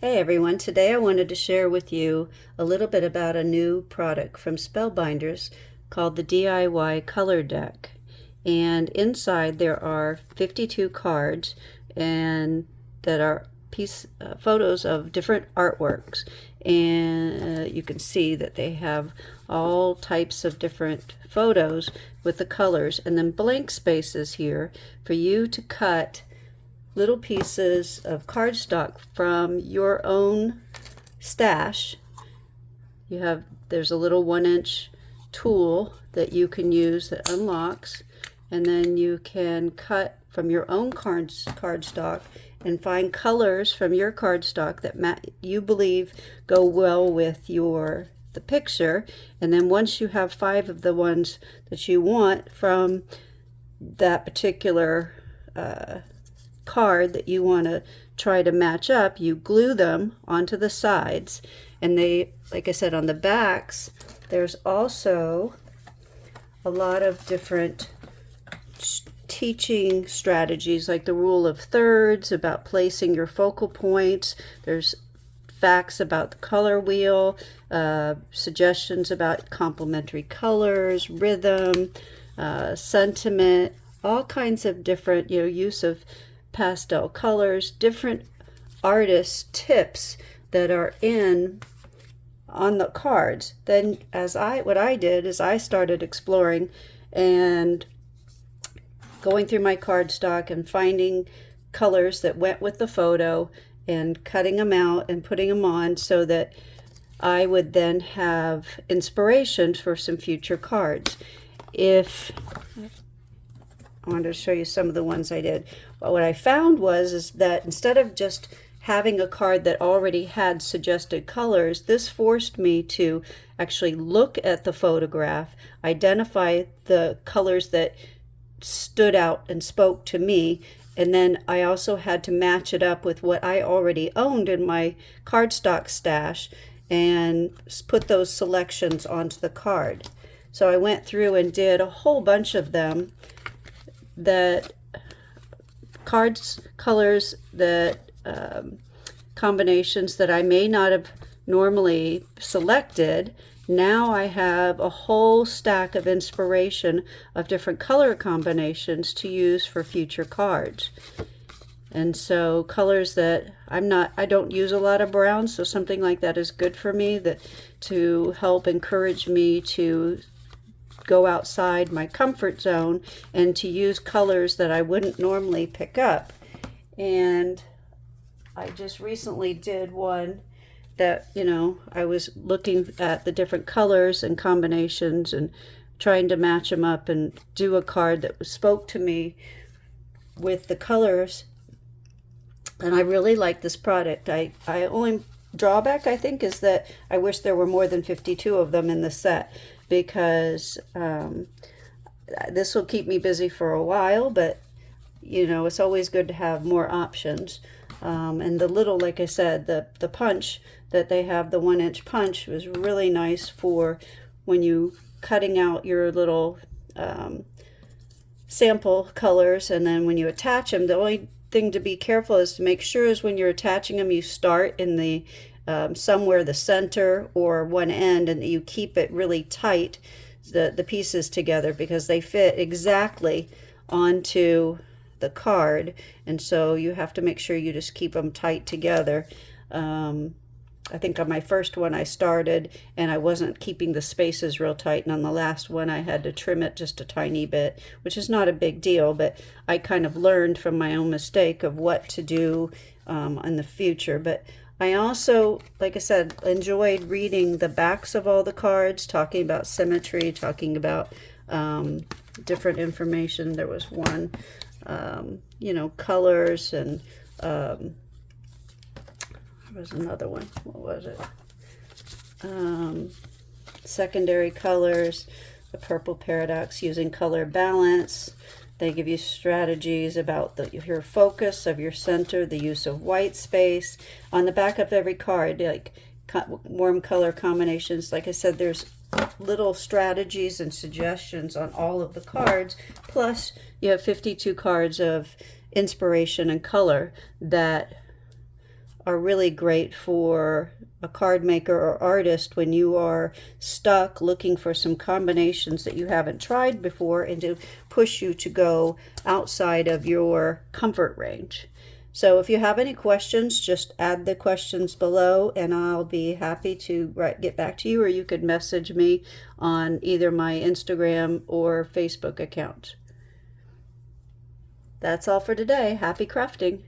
Hey everyone, today I wanted to share with you a little bit about a new product from Spellbinders called the DIY Color Deck. And inside there are 52 cards and that are photos of different artworks. And you can see that they have all types of different photos with the colors, and then blank spaces here for you to cut little pieces of cardstock from your own stash. There's a little 1-inch tool that you can use that unlocks, and then you can cut from your own cardstock and find colors from your cardstock that you believe go well with the picture. And then once you have 5 of the ones that you want from that particular card that you want to try to match up, you glue them onto the sides. And they, like I said, on the backs there's also a lot of different teaching strategies, like the rule of thirds, about placing your focal points. There's facts about the color wheel, suggestions about complementary colors, rhythm, sentiment, all kinds of different use of pastel colors, different artist tips that are on the cards. Then what I did is I started exploring and going through my cardstock and finding colors that went with the photo and cutting them out and putting them on so that I would then have inspiration for some future cards. I wanted to show you some of the ones I did. But what I found is that instead of just having a card that already had suggested colors, this forced me to actually look at the photograph, identify the colors that stood out and spoke to me, and then I also had to match it up with what I already owned in my cardstock stash and put those selections onto the card. So I went through and did a whole bunch of them, that colors that combinations that I may not have normally selected. Now I have a whole stack of inspiration of different color combinations to use for future cards. And so colors that I don't use a lot of browns, so something like that is good for me, to help encourage me to go outside my comfort zone and to use colors that I wouldn't normally pick up. And I just recently did one that, I was looking at the different colors and combinations and trying to match them up and do a card that spoke to me with the colors. And I really like this product. I only drawback, I think, is that I wish there were more than 52 of them in the set, because this will keep me busy for a while, but it's always good to have more options. And the little, like I said, the punch that they have, the 1-inch punch, was really nice for when you cutting out your little sample colors, and then when you attach them, the only thing to be careful is to make sure is when you're attaching them, you start in the somewhere the center or one end, and you keep it really tight, the pieces together, because they fit exactly onto the card. And so you have to make sure you just keep them tight together. I think on my first one I started and I wasn't keeping the spaces real tight, and on the last one I had to trim it just a tiny bit, which is not a big deal, but I kind of learned from my own mistake of what to do in the future. But I also, like I said, enjoyed reading the backs of all the cards, talking about symmetry, talking about different information. There was one, colors, and there was another one. What was it? Secondary colors, the purple paradox, using color balance. They give you strategies about your focus of your center, the use of white space. On the back of every card, like warm color combinations. Like I said, there's little strategies and suggestions on all of the cards. Plus, you have 52 cards of inspiration and color that are really great for a card maker or artist when you are stuck looking for some combinations that you haven't tried before, and to push you to go outside of your comfort range. So if you have any questions, just add the questions below and I'll be happy to get back to you, or you could message me on either my Instagram or Facebook account. That's all for today. Happy crafting!